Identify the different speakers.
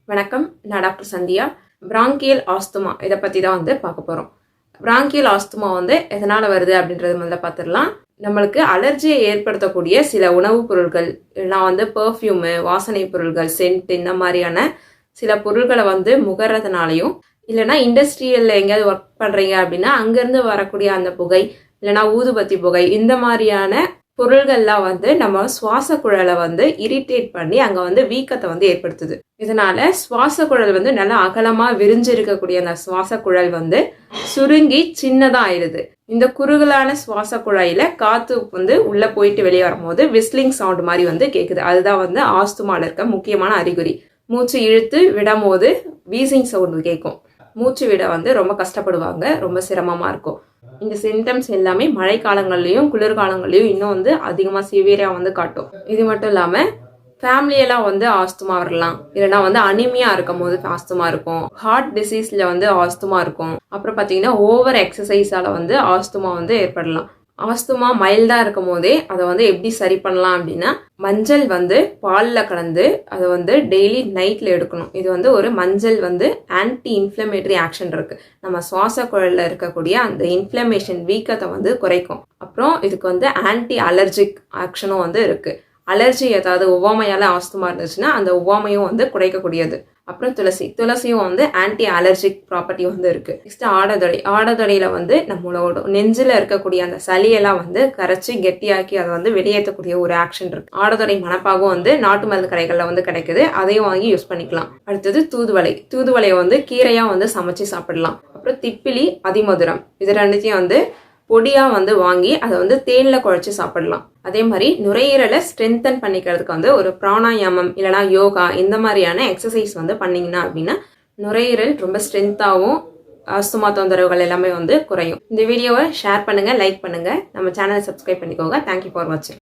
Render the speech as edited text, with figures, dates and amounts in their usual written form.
Speaker 1: வணக்கம், நான் doctor Sandhya. Bronchial asthma இதை பற்றி தான் பார்க்க போகிறோம். பிராங்கியல் ஆஸ்துமா எதனால் வருது அப்படின்றது முதல்ல பார்த்துடலாம். நம்மளுக்கு அலர்ஜியை ஏற்படுத்தக்கூடிய சில உணவுப் பொருட்கள் இல்லைனா பெர்ஃப்யூமு, வாசனை பொருட்கள், சென்ட் இந்த மாதிரியான சில பொருட்களை முகறதுனாலையும் இல்லைனா இண்டஸ்ட்ரியலில் எங்கேயாவது ஒர்க் பண்ணுறீங்க அப்படின்னா அங்கேருந்து வரக்கூடிய அந்த புகை இல்லைனா ஊதுபத்தி புகை இந்த மாதிரியான பொருள்கள்லாம் நம்ம சுவாச குழலை இரிட்டேட் பண்ணி அங்கே வீக்கத்தை ஏற்படுத்துது. இதனால சுவாச குழல் நல்லா அகலமா விரிஞ்சு இருக்கக்கூடிய அந்த சுவாச குழல் சுருங்கி சின்னதா ஆயிடுது. இந்த குறுகலான சுவாச குழாயில காத்து உள்ள போயிட்டு வெளியே வரும்போது விஸ்லிங் சவுண்ட் மாதிரி கேக்குது. அதுதான் ஆஸ்துமால இருக்க முக்கியமான அறிகுறி. மூச்சு இழுத்து விடும் போது வீசிங் சவுண்ட் கேட்கும். மூச்சு விட ரொம்ப கஷ்டப்படுவாங்க, ரொம்ப சிரமமா இருக்கும். இந்த சிம்டம்ஸ் எல்லாமே மழை காலங்கள்லயும் குளிர்காலங்கள்லயும் இன்னும் அதிகமா சிவியரா காட்டும். இது மட்டும் இல்லாம ஃபேமிலியெல்லாம் ஆஸ்துமா வரலாம், இல்லைனா அனிமியா இருக்கும் போது ஆஸ்துமா இருக்கும், ஹார்ட் டிசீஸ்ல ஆஸ்துமா இருக்கும். அப்புறம் பார்த்தீங்கன்னா ஓவர் எக்ஸசைஸால ஆஸ்துமா ஏற்படலாம். ஆஸ்துமா மைல்டா இருக்கும் போதே அதை எப்படி சரி பண்ணலாம் அப்படின்னா, மஞ்சள் பாலில் கலந்து அதை டெய்லி நைட்ல எடுக்கணும். இது ஒரு மஞ்சள் ஆன்டி இன்ஃப்ளமேட்டரி ஆக்ஷன் இருக்கு. நம்ம சுவாச குழல்ல இருக்கக்கூடிய அந்த இன்ஃப்ளமேஷன் வீக்கத்தை குறைக்கும். அப்புறம் இதுக்கு ஆன்டி அலர்ஜிக் ஆக்ஷனும் இருக்கு. அலர்ஜி ஏதாவது ஒவ்வாமையால ஆஸ்துமா இருந்துச்சுன்னா அந்த ஒவ்வாமையும் குறைக்கக்கூடியது. அப்புறம் துளசியும் ஆன்டி அலர்ஜிக் ப்ராப்பர்ட்டி இருக்கு. நெக்ஸ்ட் ஆடதொடையில நம்மளோட நெஞ்சில இருக்கக்கூடிய அந்த சளியெல்லாம் கரைச்சி கெட்டியாக்கி அதை வெளியேற்றக்கூடிய ஒரு ஆக்ஷன் இருக்கு. ஆடதொடை மணப்பாகவும் நாட்டு மருந்து கடைகள்ல கிடைக்குது. அதையும் வாங்கி யூஸ் பண்ணிக்கலாம். அடுத்தது தூதுவளையை கீரையா சமைச்சு சாப்பிடலாம். அப்புறம் திப்பிலி, அதிமதுரம் இது ரெண்டுத்தையும் பொடியா வாங்கி அதை தேன்ல குழைச்சி சாப்பிடலாம். அதே மாதிரி நுரையீரலை ஸ்ட்ரென்தன் பண்ணிக்கிறதுக்கு ஒரு பிராணாயாமம் இல்லைனா யோகா இந்த மாதிரியான எக்ஸசைஸ் பண்ணீங்கன்னா அப்படின்னா நுரையீரல் ரொம்ப ஸ்ட்ரென்த்தாகவும் ஆஸ்துமா தொந்தரவுகள் எல்லாமே குறையும். இந்த வீடியோவை ஷேர் பண்ணுங்க, லைக் பண்ணுங்க, நம்ம சேனலை சப்ஸ்கிரைப் பண்ணிக்கோங்க. தேங்க்யூ ஃபார் வாட்சிங்.